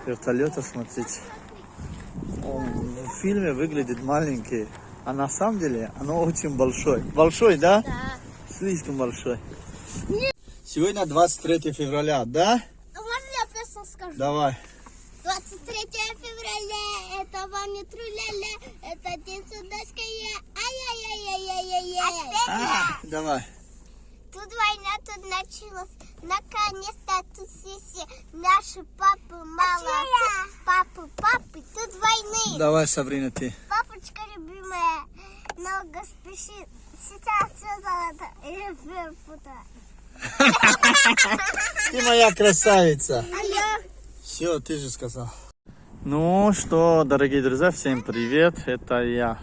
вертолета, смотрите. Он в фильме выглядит маленький, а на самом деле оно очень большой. Большой, да? Да. Слишком большой. Сегодня 23 февраля, да? Можно я просто скажу? Давай. 23 февраля, это вам не тру-ля-ля, это день судачкая, ай-яй-яй-яй-яй-яй. Давай. Тут война, тут началась, наконец-то тут все наши папы молодцы, папы, тут войны. Давай, Сабрина, ты. Папочка любимая, много спешит, сейчас все золото, и путаю. Ты моя красавица. А я? Все, ты же сказал. Ну что, дорогие друзья, всем привет. Это я,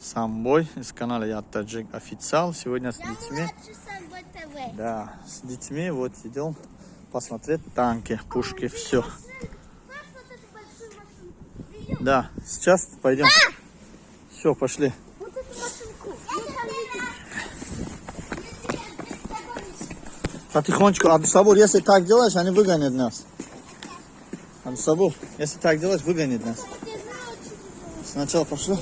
Самбой, из канала Я Таджик Официал. Сегодня с детьми. Самбой ТВ. Да, с детьми вот идем посмотреть танки, пушки, все. Да, сейчас пойдем. Все, пошли. Вот эту машинку. Потихонечку, Абдусабур, если так делаешь, они выгонят нас. Абдусабур, если так делаешь, выгонят нас. Сначала пошли.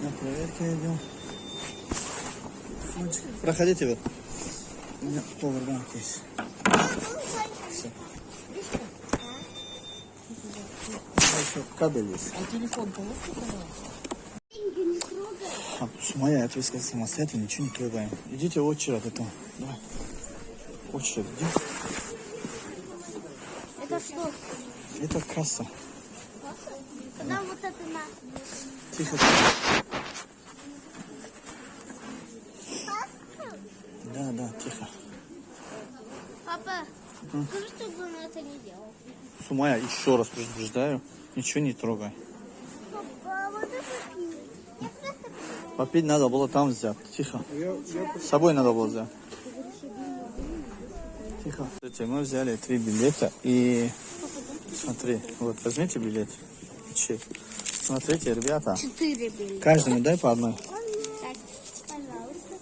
На проверке идем. Проходите вы. У меня повербанк есть. Все. Еще кабель есть. А телефон положите? Моя, я тебе сказал самостоятельно, ничего не трогаем. Идите в очередь, это. Давай. Очередь, иди. Это что? Это касса. Когда вот это на... Тихо. Да, тихо. Папа, скажи, чтобы он это не делал. Сумая, еще раз предупреждаю, ничего не трогай. Папа, вот это пить. Я просто... Попить надо было там взять. Тихо. С собой надо было взять. Тихо. Смотрите, мы взяли 3 билета и... Смотри, вот возьмите билет. Чек. Смотрите, ребята. 4 билета. Каждому дай по одной. Так, пожалуйста.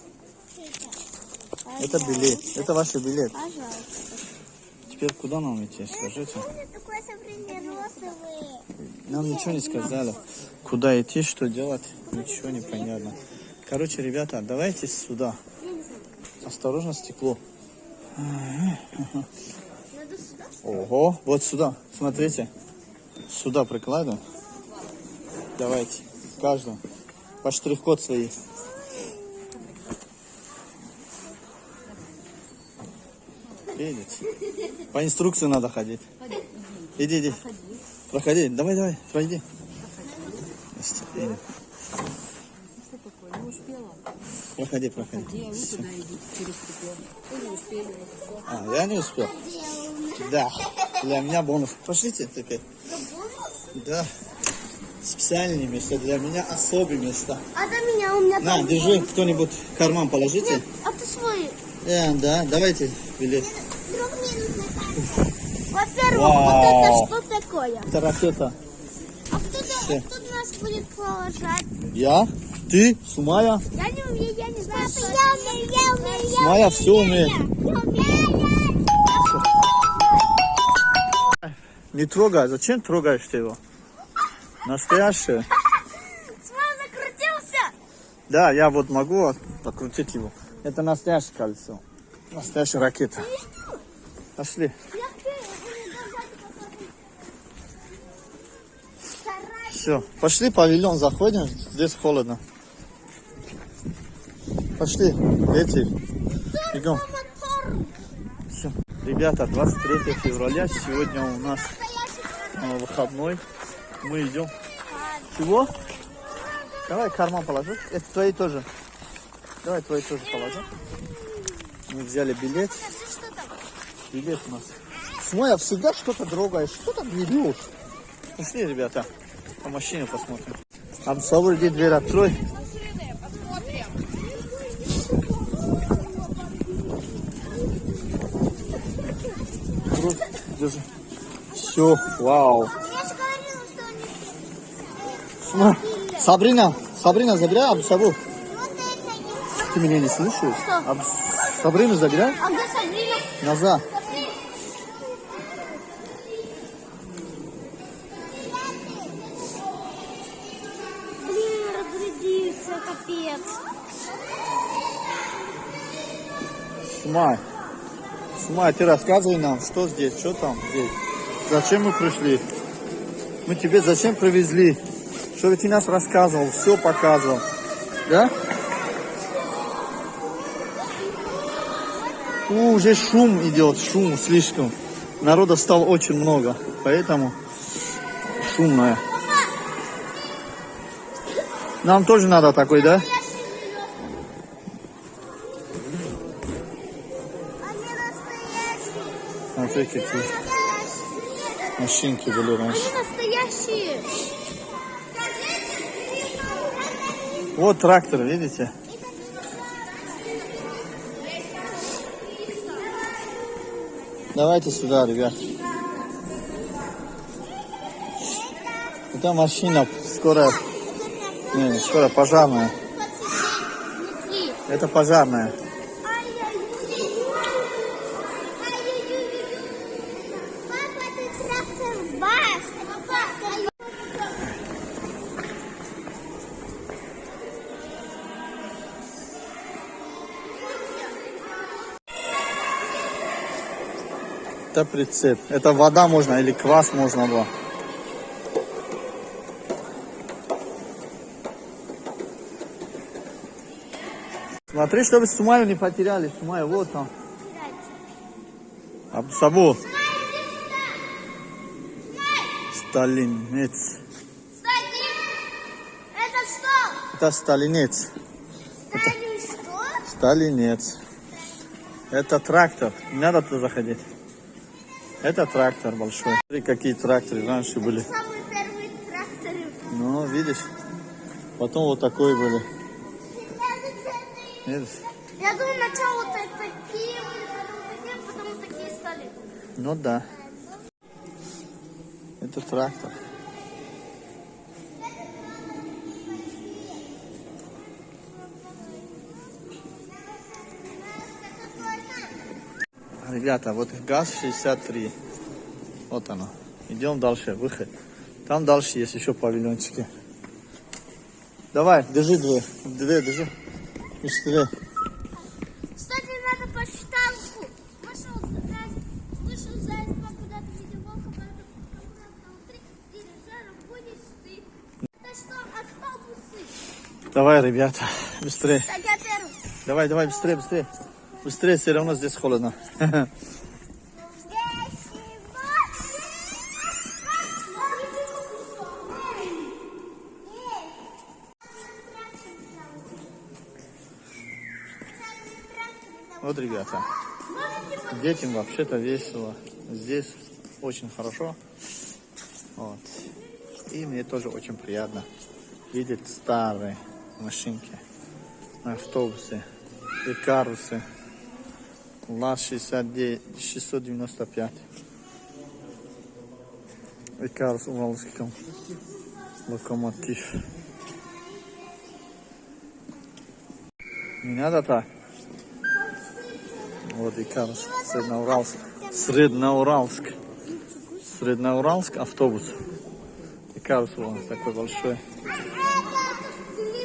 Это билет. Это ваш билет. Пожалуйста. Теперь куда нам идти, скажите? Он такой современный. Нам ничего не сказали. Куда идти, что делать, ничего не понятно. Короче, ребята, давайте сюда. Осторожно, стекло. Надо сюда? Ого, вот сюда, смотрите. Сюда прикладываем. Давайте, каждому. По штрих-код свои. Видите? По инструкции надо ходить. Иди. Проходи. Давай, пройди. Что такое? Не успела. Проходи. Где вы туда идите через стекло? Вы не успели. А, я не успел. Да, для меня бонус. Пошлите теперь. Да. Специальные места, для меня особые места. А до меня у меня На, там... держи, кто-нибудь в карман положите. Нет, а ты свой. Да, давайте билет. Во-первых, Вау. вот это что такое? Это ракета. А кто нас будет положать? Я? Ты? Сумая? Я не умею, я не знаю. Я умею. Сумая все умеет. Не трогай, зачем трогаешь ты его? Настоящее. Смотри, закрутился. Да, я вот могу покрутить его. Это настоящее колесо. Настоящая ракета. Пошли. Все, пошли, павильон заходим, здесь холодно. Пошли, эти, бегом. Все, ребята, 23 февраля, сегодня у нас выходной, мы идем. Чего? Давай карман положу, это твои тоже. Давай твои тоже положу. Мы взяли билет. Билет у нас. Смоя, всегда что-то трогаешь, что-то берешь. Пошли, ребята. По машине посмотрим. Абдусабур, иди дверь открой. Держи. Все, вау. Сабрина, забирай Абдусабур. Ты меня не слышишь? Что? А Сабрину забирай. А где Сабрина? Назад. Блин, разрядился, капец. Сумай, ты рассказывай нам, что здесь, что там здесь. Зачем мы пришли? Мы тебе зачем привезли? Чтобы ты нас рассказывал, все показывал. Да? Уже шум идет, шум слишком. Народа стало очень много, поэтому шумное. Нам тоже надо такой, да? Они настоящие. Смотри, какие машинки были раньше. Они настоящие. Вот трактор, видите? Давайте сюда, ребят. Это машина скоро пожарная. Внутри. Это пожарная. Папа, ты трактор баш. Это прицеп. Это вода можно или квас можно было. Смотри, чтобы Сумаю не потеряли. Сумаю, вот там. Абсабу. Сталинец. Это что? Это сталинец. Сталин что? Сталинец. Это трактор. Не надо туда заходить. Это трактор большой. Смотри, какие тракторы раньше были. Самые первые тракторы. Ну, видишь? Потом вот такой были. Видишь? Я думаю, сначала вот такие были, потом вот такие стали. Ну да. Это трактор. Ребята, вот ГАЗ-63. Вот оно. Идем дальше, выход. Там дальше есть еще павильончики. Давай, держи две, держи. Быстрее. Кстати, надо по считалку. Вышел заяц, куда-то видел волка, внутри, и жаром будешь ты. Это что, автобусы? Давай, ребята, быстрее. Так, я первый. Давай, быстрее, быстрее. Быстрее, все равно здесь холодно. Вот, ребята, детям вообще-то весело. Здесь очень хорошо. Вот. И мне тоже очень приятно видеть старые машинки, автобусы и карусы. ЛАЗ-695. И карус уральский локомотив. Не надо так. Вот и карус. Средноуральск автобус. И карус вон такой большой.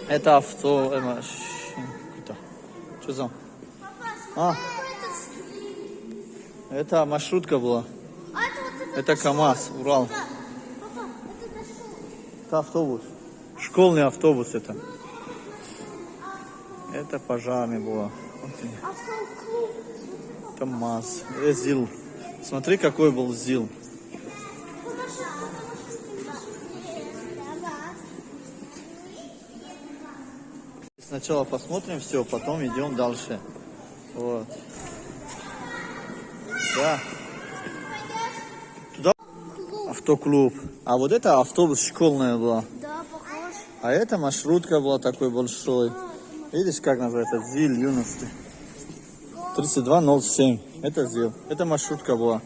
Это авто... Что за? Это маршрутка была. Это КамАЗ, Урал. Это автобус. Школьный автобус это. Это пожарный было. Это МАЗ. ЗИЛ. Смотри, какой был ЗИЛ. Сначала посмотрим все, потом идем дальше. Вот. Да. Туда автоклуб. А вот это автобус школьная была. Да, похож. А это маршрутка была такой большой. Видишь, как называется? ЗИЛ юности. 3207. Это ЗИЛ. Это маршрутка была.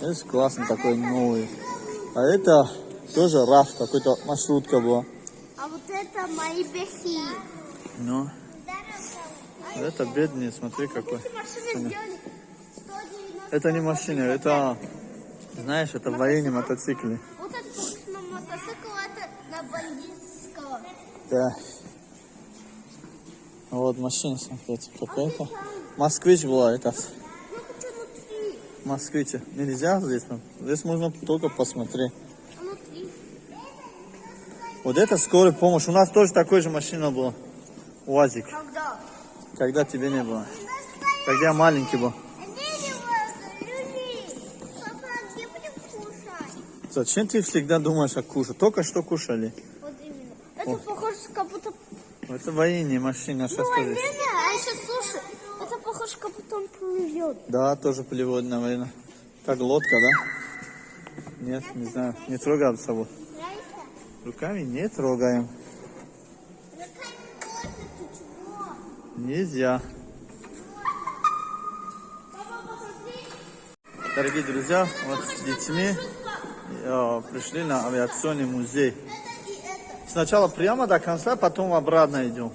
Видишь, классный такой новый. А это тоже РАФ. Какой-то маршрутка была. А вот это мои бехи. Ну. Это бедный, смотри какой. Машины сделали 190. Это не машина, это, знаешь, это военные мотоциклы. Вот это похож на мотоцикл, это на бандитского. Да. Вот машина, смотрите, какая-то. Москвич была это. Я хочу внутри. Москвич. Нельзя здесь. Здесь можно только посмотреть. А внутри? Вот это скорая помощь. У нас тоже такой же машина была. УАЗик. Когда? Когда тебе не было. Когда я маленький был. Где будем кушать? Зачем ты всегда думаешь о кушать? Только что кушали. Вот именно. Это похоже, как будто... Это военные машины. А сейчас тоже. а еще слушай, это похоже, как будто он плывет. Да, тоже плевод, наверное. Как лодка, да? Нет, не знаю. Не трогаем с собой. Нравится? Руками не трогаем. Нельзя. Дорогие друзья, вот с детьми пришли на авиационный музей. Сначала прямо до конца, потом обратно идем.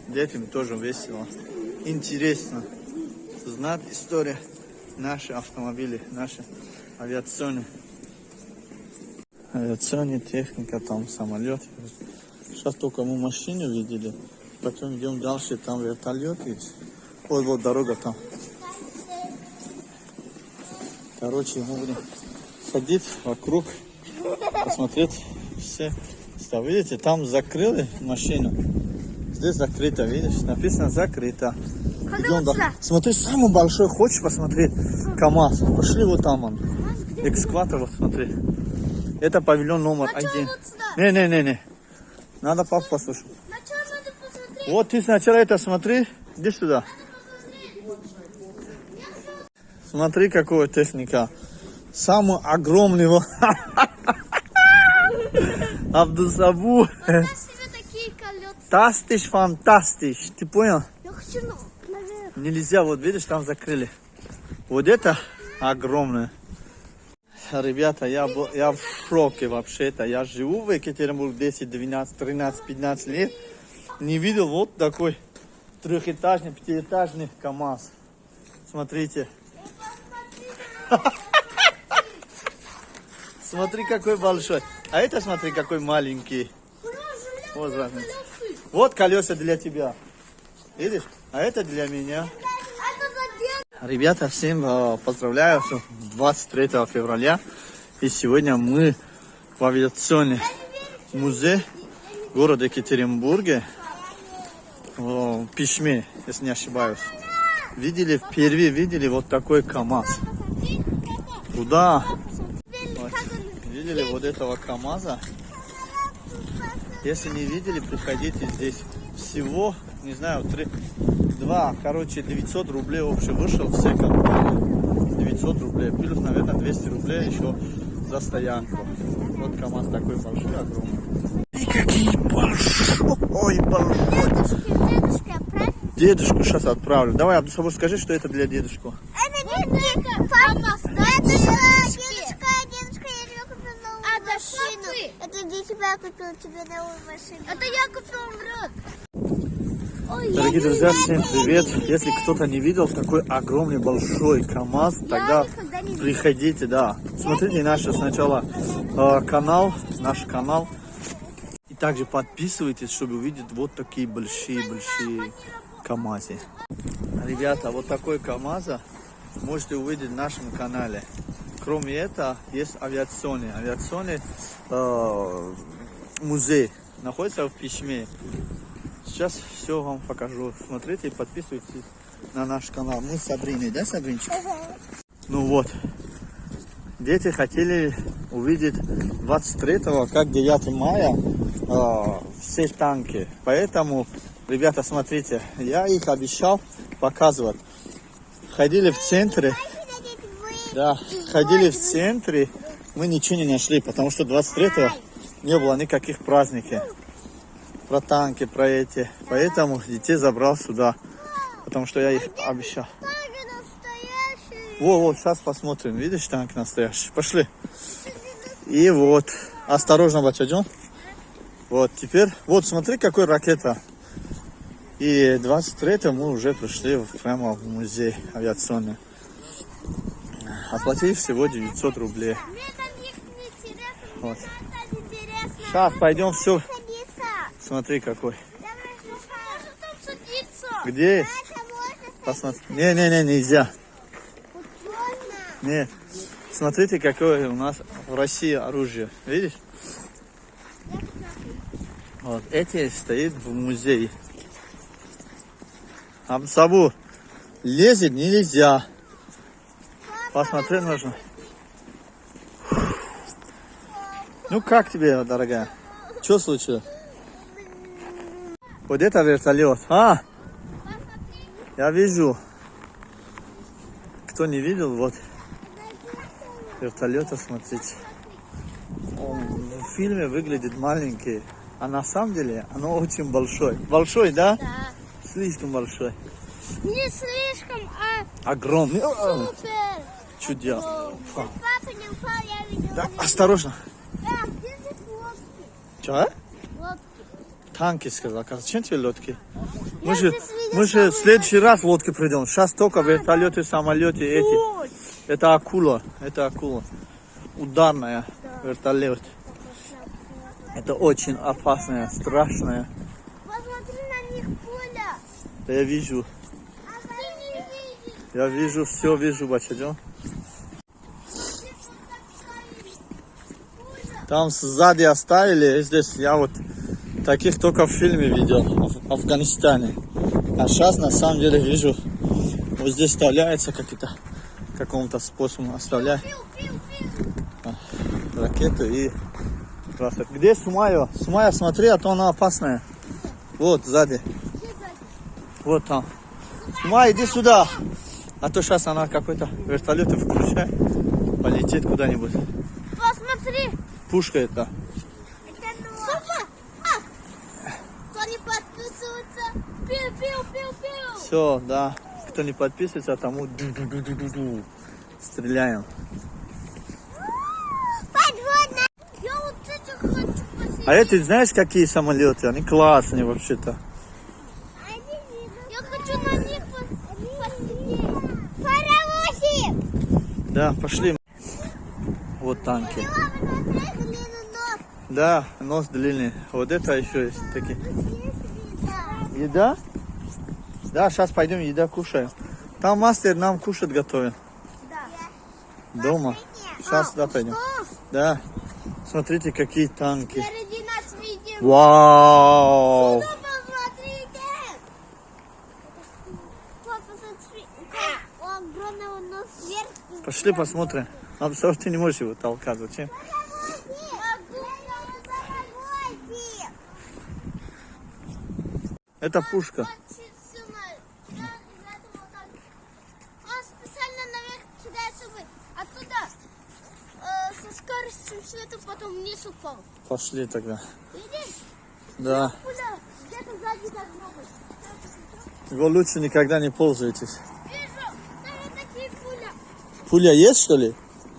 Детям тоже весело. Интересно знать историю наших автомобилей, наши авиационные. Авиационная техника, там самолет. Сейчас только мы машину видели. Потом идем дальше, там вертолет есть. Вот дорога там. Короче, мы будем ходить вокруг, посмотреть все. Видите, там закрыли машину. Здесь закрыто, видишь? Написано закрыто. Идем, да. Смотри, самый большой, хочешь посмотреть? КамАЗ. Пошли вот там он. Экскаватор, вот смотри. Это павильон номер 1. Не. Надо папу послушать. Вот ты сначала это смотри. Иди сюда. Смотри, какая техника. Самый огромный. Абдусабу. Такие колеса. Тастиш, фантастиш. Ты понял? Я хочу наверх. Нельзя, вот видишь, там закрыли. Вот это огромное. Ребята, я в шоке вообще-то. Я живу в Екатеринбурге 10, 12, 13, 15 лет. Не видел вот такой трехэтажный, пятиэтажный КамАЗ. Смотрите. Смотри, какой большой. А это смотри, какой маленький. Вот разница. Вот колеса для тебя. Видишь? А это для меня. Ребята, всем поздравляю с 23 февраля. И сегодня мы в авиационный музей города Екатеринбурге, в Пишме, если не ошибаюсь. Впервые видели вот такой КамАЗ. Куда? Вот. Видели вот этого КамАЗа? Если не видели, приходите здесь. Всего, не знаю, 900 рублей вообще вышел все компании. 900 рублей. Плюс, наверное, 200 рублей еще за стоянку. Вот КамАЗ такой большой, огромный. И какие большой. Дедушка, правильно? Дедушку сейчас отправлю. Давай, Абдусабур, скажи, что это для дедушку. Это дедушка, я тебе купил новую машину. Это для тебя купил тебе новую машину. Это я купил, брат. Дорогие друзья, всем привет. Если кто-то не видел такой огромный большой КамАЗ, тогда приходите, да. Смотрите наш сначала канал, наш канал. И также подписывайтесь, чтобы увидеть вот такие большие КамАЗы. Ребята, вот такой КамАЗа можете увидеть в нашем канале. Кроме этого, есть авиационный музей. Находится в Пишме. Сейчас все вам покажу. Смотрите и подписывайтесь на наш канал. Мы с Сабриной, да, Сабринчик? Ну вот. Дети хотели увидеть 23-го, как 9 мая, все танки. Поэтому, ребята, смотрите, я их обещал показывать. Ходили в центре. Да, ходили в центре. Мы ничего не нашли, потому что 23-го не было никаких праздников. Про танки, про эти. Поэтому детей забрал сюда. Потому что я их обещал. Вот, сейчас посмотрим. Видишь, танк настоящий. Пошли. И вот. Осторожно, бачаджон. Вот, теперь. Вот, смотри, какой ракета. И 23 мы уже пришли прямо в музей авиационный. Оплатили всего 900 рублей. Мне там их не интересно, Вот. это интересно. Сейчас пойдем все. Садиться. Смотри какой. Давай, можно там садиться. Где? Катя, можно Посмотри. Не, нельзя. Вот можно. Нет. Смотрите, какое у нас в России оружие. Видишь? Вот эти стоит в музее. Абсабу, лезет нельзя. Посмотреть нужно. Ну как тебе, дорогая? Что случилось? Вот это вертолет. А? Я вижу. Кто не видел, вот вертолета, смотрите. Он в фильме выглядит маленький, а на самом деле оно очень большой. Большой, да? Да. Слишком большой. Не слишком, а Огромный. супер. Чудес. Папа не упал, я видела. Да, осторожно. Да, где здесь лодки? Че? Лодки. Танки сказал. А зачем тебе лодки? Я Мы здесь видела же в самые следующий раз в лодке придем. Сейчас только вертолеты, самолеты эти. Ой, Это акула. Это акула. Ударная вертолет. Это очень опасная, страшная. посмотри на них, Коля. Да я вижу. А ты не видишь. Я вижу, все вижу, бачадё. Там сзади оставили, здесь я вот таких только в фильме видел, в Афганистане. А сейчас на самом деле вижу, вот здесь вставляется какие-то, какому-то способом оставляют ракету и бросают. Где Сумайо? Сумайо, смотри, а то она опасная. Вот сзади. Вот там. Сумайо, иди сюда. А то сейчас она какой-то вертолет включает, полетит куда-нибудь. Посмотри. Пушка это. Супер. Кто не подписывается, пиу-пиу-пиу-пиу. Все, да. Кто не подписывается, тому ду-ду-ду-ду-ду. Стреляем. Подводно. Я вот этих хочу посмотреть. А эти, знаешь, какие самолеты? Они классные вообще-то. Я хочу на них посидеть. Паровозик. Да, пошли. Вот танки. Мама, смотри, длинный нос. Да, нос длинный. Вот это еще есть такие. Да. Еда? Да, сейчас пойдем еда кушаем. Там мастер нам кушать готовит. Да. Дома. Сейчас сюда пойдем. Что? Да. Смотрите, какие танки. Впереди нас видим. Вау! Сюда посмотрите. Папа, смотри. У огромного нос вверх. Пошли посмотрим. Обзор, ты не можешь его толкать. Зачем? Это пушка. Он специально наверх кидает, чтобы оттуда со скоростью света потом вниз упал. Пошли тогда. Видишь? Да. Пуля где-то сзади должно быть. Его лучше никогда не пользуйтесь. Вижу, там вот такие пуля. Пуля есть, что ли?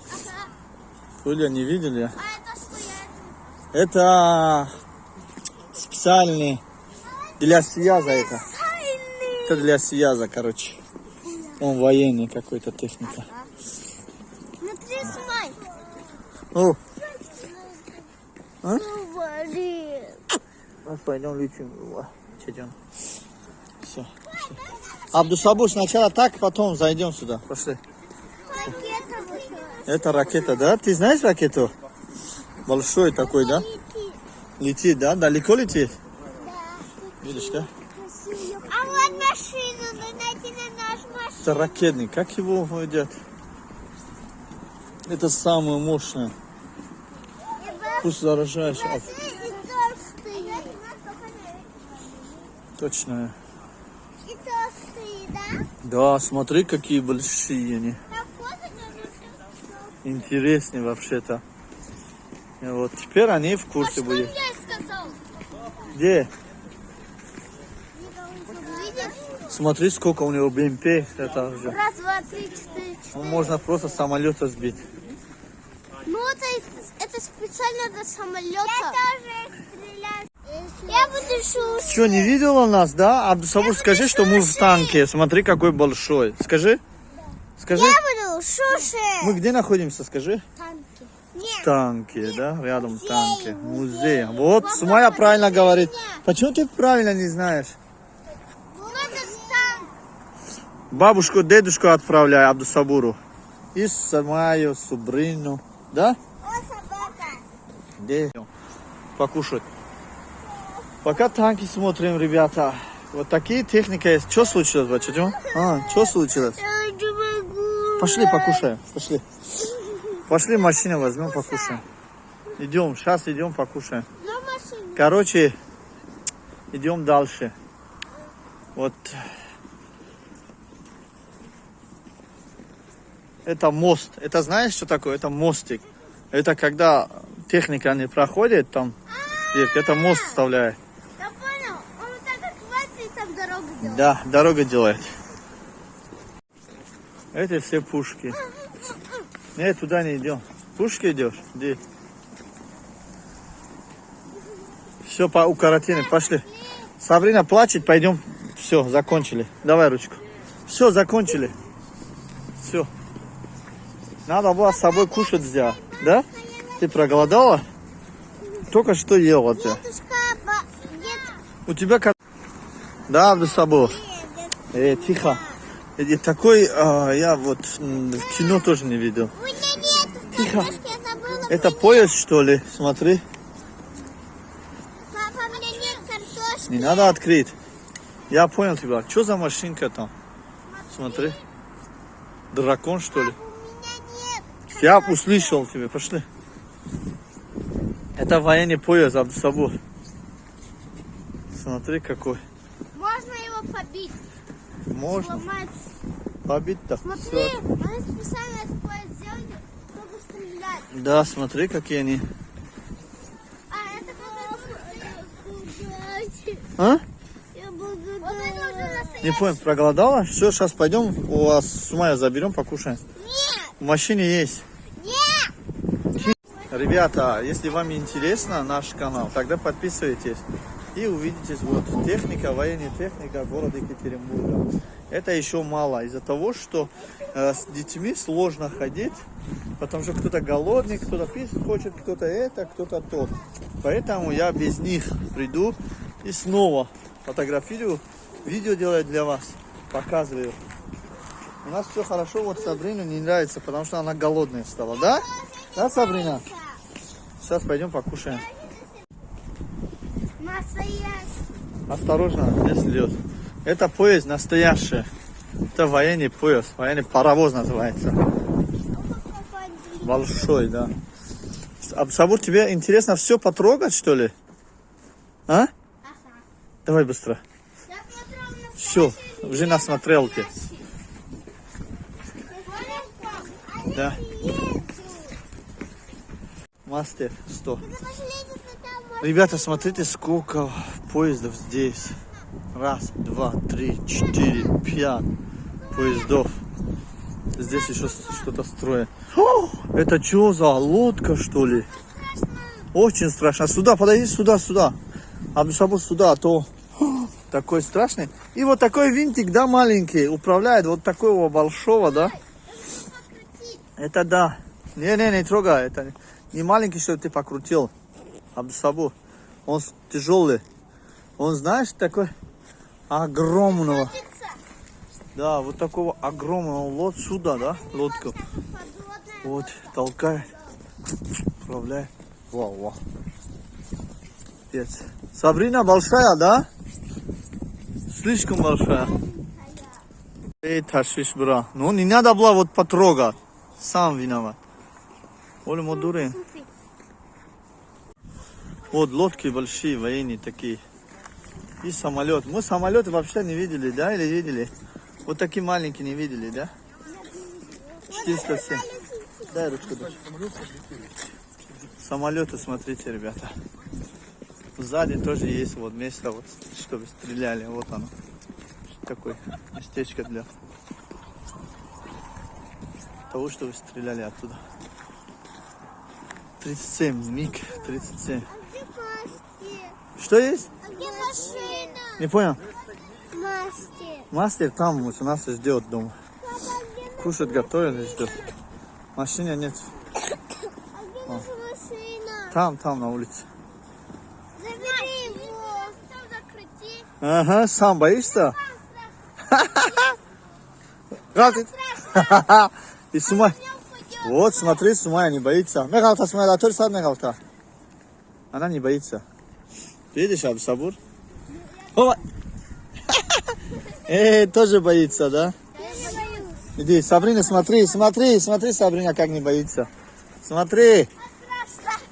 Ага. Пуля не видели? А это что я? Это специальный для связа это. Это для связа, короче. Он военный какой-то техника. Смотри, Сумай. О, а? Говори. Сейчас пойдем лечим его. Все. Абдусабур, сначала так, потом зайдем сюда. Пошли. Ракета вышла. Это ракета, да? Ты знаешь ракету? Большой такой, да? Летит. Летит, да? Далеко летит? Да. Видишь, да? А вот машину, дайте на наш машину. Это ракетный. Как его едят? Это самое мощное. Пусть заражаешь. А, точно. И толстые, да? Да, смотри, какие большие они. Так вот это Интереснее вообще-то. И вот теперь они в курсе что будут. я сказал? Где? Видишь? Смотри, сколько у него БМП. Это уже. Раз, два, три, четыре, четыре. Можно просто с самолета сбить. Ну, это специально для самолета. Я тоже стреляю. Я буду шушать. Что, не видела нас, да? Абдусабур, скажи, что мы в танке. Смотри, какой большой. Скажи. Скажи. Я буду шушать. Мы где находимся, скажи? Танки. Нет. Танки, да? Рядом танки. Музей. Вот, Сумая правильно говорит. Почему ты правильно не знаешь? Вот этот танк. Бабушку, дедушку отправляй Абдусабуру. И Сумаю, Субрину. Да? О, собака. Где? Покушать. Пока танки смотрим, ребята. Вот такие техники есть. Что случилось, бачатю? Что случилось? Я не могу. Пошли покушаем. Пошли. Пошли машину возьмем, покушаем. Идем, сейчас идем покушаем. На машине. Короче, идем дальше. Вот. Это мост. Это знаешь, что такое? Это мостик. Это когда техника не проходит там. Это мост вставляет. Я понял. Он вот так открывается и там дорогу делает. Да, дорога делает. Это все пушки. Нет, туда не идем. Пушки идешь? Иди. Все, у каратины, пошли. Сабрина плачет, пойдем. Все, закончили. Давай ручку. Все, закончили. Все. Надо было с собой кушать взять. Да? Ты проголодала? Только что ела ты. Дедушка, дед. У тебя как? Да, Абдусабур. Тихо. Такой, я вот в кино тоже не видел. У меня нет Тихо. картошки, я забыла. Это поезд, что ли? Смотри. Папа, у меня нет картошки. Не надо открыть. Я понял тебя. Что за машинка там? Смотри. Дракон, что ли? У меня нет. Я услышал тебя. Пошли. Это военный поезд, Абдусабур. Смотри, какой. Можно его побить, Можно. сломать. Побить-то. Смотри, Всё. они специально этот поезд сделали, чтобы стрелять. Да, смотри, какие они. А это буду... А? Я буду... Вот это уже настоящий. Не понял, проголодала? Все, сейчас пойдем. У вас Сумая заберем, покушаем. Нет, В машине есть. нет. Ребята, если вам интересно наш канал, тогда подписывайтесь и увидите вот техника, военная техника города Екатеринбурга. Это еще мало из-за того, что с детьми сложно ходить, потому что кто-то голодный, кто-то писать хочет, кто-то это, кто-то то. Поэтому я без них приду и снова фотографирую, видео делаю для вас, показываю. У нас все хорошо, вот Сабрину не нравится, потому что она голодная стала, да? Да, Сабрина? Сейчас пойдем покушаем. Настоящий. Осторожно, здесь лед. Это поезд настоящий. Это военный поезд, военный паровоз называется. Большой, да. Абдусабур, тебе интересно все потрогать, что ли? А? Ага. Давай быстро. Я смотрел на Все, уже насмотрелки. Да. Мастер 100. Ребята, смотрите, сколько поездов здесь. Раз, два, три, четыре, 5 поездов. Здесь еще что-то строят. О, это что за лодка, что ли? Очень страшно. Сюда, подойди, сюда. Абдусабур, сюда, а то такой страшный. И вот такой винтик, да, маленький, управляет вот такого большого, да? Это да. Не трогай. Это не маленький, что ты покрутил. Абдусабур. Он тяжелый. Он, знаешь, такой огромного. Да, вот такого огромного сюда, да, лодку. Вот, толкает. Управляет. Вау. Пец. Сабрина большая, да? Слишком большая. Эй, ташвиш, бра. Ну, не надо было вот потрогать. Сам виноват. Оля, модуре. Вот лодки большие, военные такие. И самолет. Мы самолеты вообще не видели, да? Или видели? Вот такие маленькие не видели, да? 407. Дай ручку, дочь. Самолеты, смотрите, ребята. Сзади тоже есть вот место, вот, чтобы стреляли. Вот оно. Такое местечко для того, чтобы стреляли оттуда. 37, МиГ 37. Что есть? А где машина? Не понял? Мастер. Мастер там вот у нас ждет дома. Папа, где Кушать готовили, ждет. Машины нет. наша машина? Там на улице. Забери его. Там закрути. Ага, сам боишься? Как ты? И Сумай. Вот, смотри, Сумая не боится. Мегалта, Сумая, тоже сад Мегалта. Она не боится. Видишь, Абсабур? Ой. Тоже боится, да? Я не боюсь. Иди, Сабрина, смотри, Сабрина, как не боится. Смотри.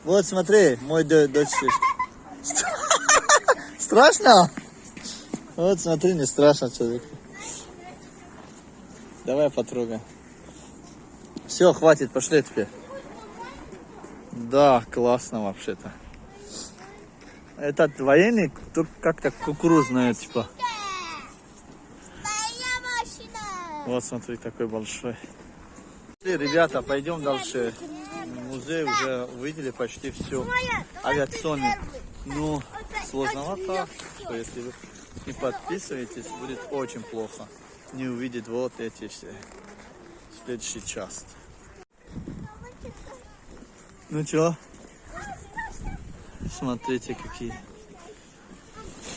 Вот, смотри, мой дочь. Страшно? Вот, смотри, не страшно человек. Давай потрогаем. Все, хватит, пошли теперь. Да, классно вообще-то. Этот военный, только как-то кукурузная, типа. Моя машина. Вот, смотри, такой большой. Ребята, пойдем дальше. Музей уже увидели почти все. Авиационный. Ну, сложновато, что если вы не подписываетесь, будет очень плохо. Не увидеть вот эти все. Следующий час. Ну чё? Смотрите, какие.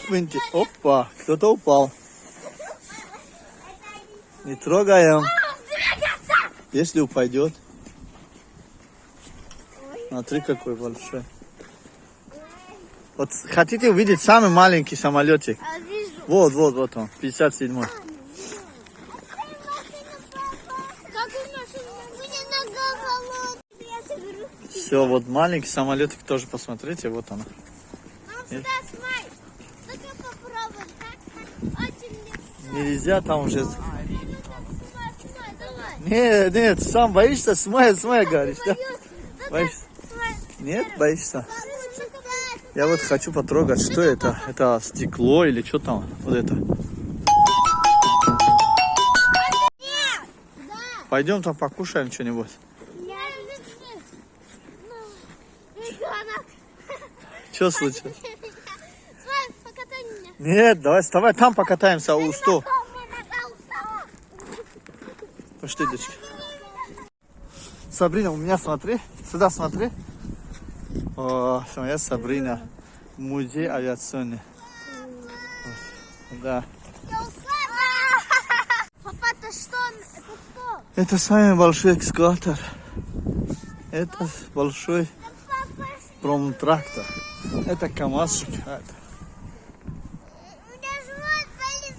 Выньте. Опа, кто-то упал. Не трогаем. Если упадет. Смотри, какой большой. Вот хотите увидеть самый маленький самолетик? А вижу. Вот он, 57-й. Какую машину? Мне нога холодная. Я соберу. Все, вот маленький самолетик тоже посмотрите, вот он. Мам, сюда смай. Только попробуй. Очень легко. Нельзя там уже. Смай, давай. Нет, сам боишься, смай, говоришь, да? Боюсь. Боишься? Смай. Нет, боишься? Лучше так. Я вот хочу потрогать, что это? Это стекло или что там? Вот это. Нет. Да. Пойдем там покушаем что-нибудь. Ребенок. Что случилось? Смай, покатай меня. Нет, давай, вставай, там покатаемся у стол. Пошли, дочка. Сабрина, у меня смотри, сюда смотри. О, моя Сабрина. Музей авиационный. Да. Папа, это что? Это что? Это самый большой экскаватор. Это большой промтрактор. Это КамАЗчик. У меня живот болит.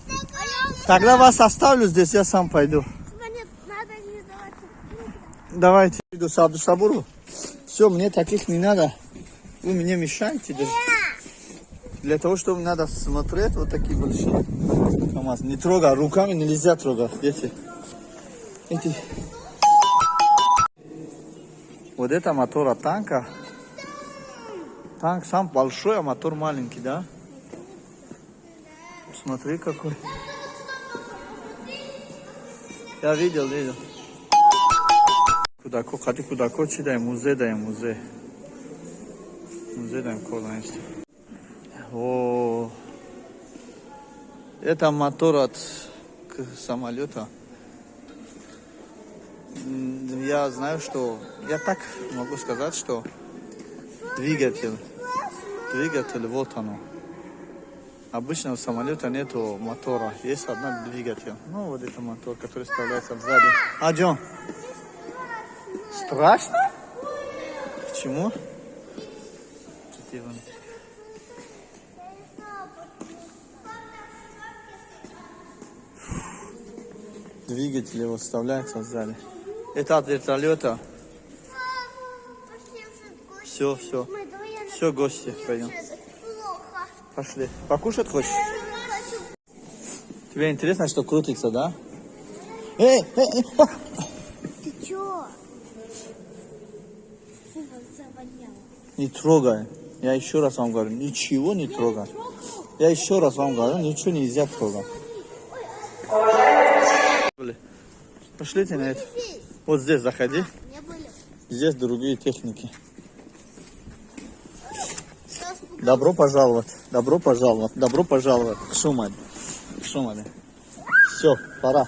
Тогда вас оставлю здесь, я сам пойду. Нет, надо не сдавать. Давайте, иду с Абдусабуру. Все, мне таких не надо. Вы мне мешаете даже. Для того, чтобы надо смотреть, вот такие большие КамАЗ. Не трогай, руками нельзя трогать, видите? Эти. Вот это мотор от танка. Танк сам большой, а мотор маленький, да? Смотри какой. Я видел. Куда дай музей. Музей дай колонисты. О, это мотор от самолета. Я знаю, что... Я так могу сказать, что двигатель, вот оно. Обычно в самолете нету мотора, есть один двигатель. Ну, вот это мотор, который вставляется сзади. А, Джон? Страшно? Почему? Двигатель его вставляется сзади. Это от вертолета. Все. Все, гости, пойдем. Плохо. Пошли. Покушать хочешь? Тебе интересно, что крутится, да? Ты чё? Завонял. Не трогай. Я еще раз вам говорю, ничего не трогай. Я еще раз вам говорю, ничего нельзя трогать. Пошлите на это. Вот здесь заходи. Не были. Здесь другие техники. Добро пожаловать, добро пожаловать, добро пожаловать. Шумали. Все, пора.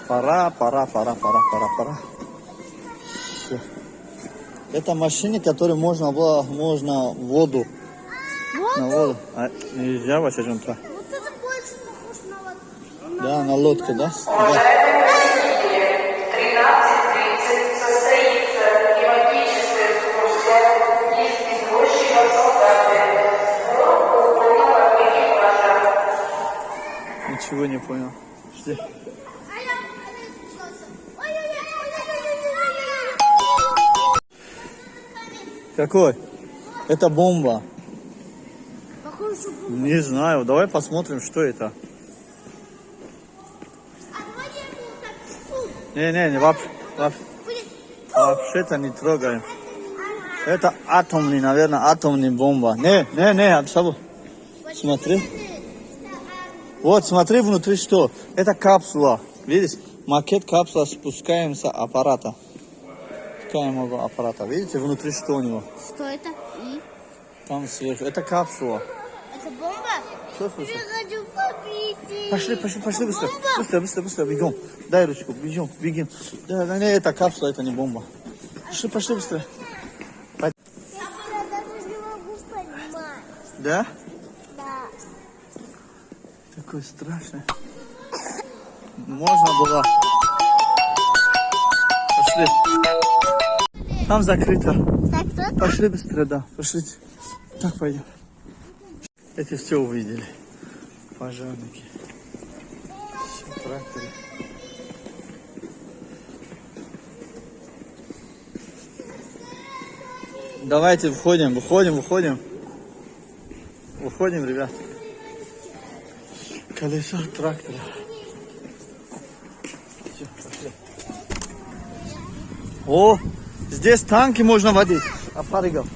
Пора. Все. Это машины, которые можно воду. На воду. А, нельзя во всяком случае. Вот это больше похоже на вот... Да, на лодке, да? Да. 13:30 состоится климатическая экскурсия из извозчика солдаты. Ничего не понял. Жди. Какой? Это бомба. Похоже, что... Не знаю. Давай посмотрим, что это. А давай я его так... Не, вообще-то не трогаем. Это атомный, наверное, атомная бомба. Не, Абсабу. Смотри. Вот, смотри внутри что. Это капсула. Видишь? Макет капсула спускаем с аппарата. Спускаемого аппарата. Видите, внутри что у него? Что это? И? Там сверху. Это капсула. Это бомба? Что слушай? Я хочу попить. Пошли быстро. Быстро, бегом. Дай ручку, бегим. Да, не, это капсула, это не бомба. Пошли быстро. Я даже не могу понимать. Да? Да. Такой страшный. Можно было. Пошли. Там закрыто. Так, кто? Пошли быстро, да. Пошли. Так, пойдем. Эти все увидели. Пожарники. Все, тракторы. Давайте выходим. Выходим, ребят. Колесо трактора. Все, пошли. О, здесь танки можно водить. Апаригов.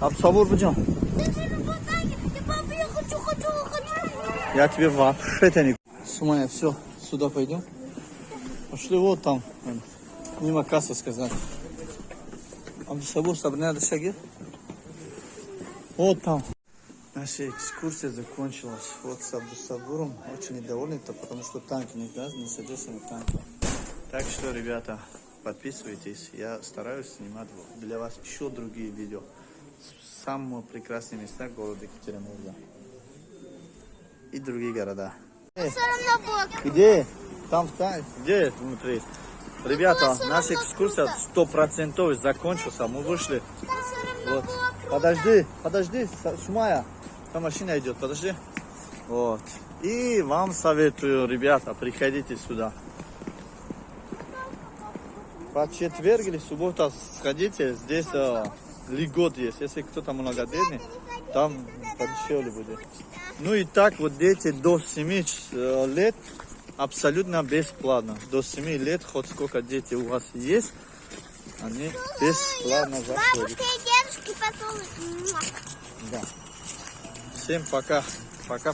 Абсабур будем. Я хочу. Я тебе вообще-то не... Сумая, все, сюда пойдем. Пошли вот там. Мимо кассы сказать. Абсабур, надо шаги. Вот там. Наша экскурсия закончилась. Вот с Абдусабуром очень недовольны, потому что танки не садятся на танки. Так что, ребята, подписывайтесь. Я стараюсь снимать для вас еще другие видео. Самые прекрасные места города Екатеринбурга. И другие города. Все равно было. Где? Там, где внутри? Ребята, наша экскурсия 100% закончилась. Мы вышли. Вот. Подожди, Шумая. Там машина идет, подожди. Вот. И вам советую, ребята, приходите сюда. По четверг или суббота сходите. Здесь льгот есть. Если кто-то многодетный, там подешевле будет. Ну и так вот дети до 7 лет абсолютно бесплатно. До 7 лет, хоть сколько дети у вас есть, они бесплатно заходят. Бабушка и дедушки поцелуй. Да. Всем пока. Пока.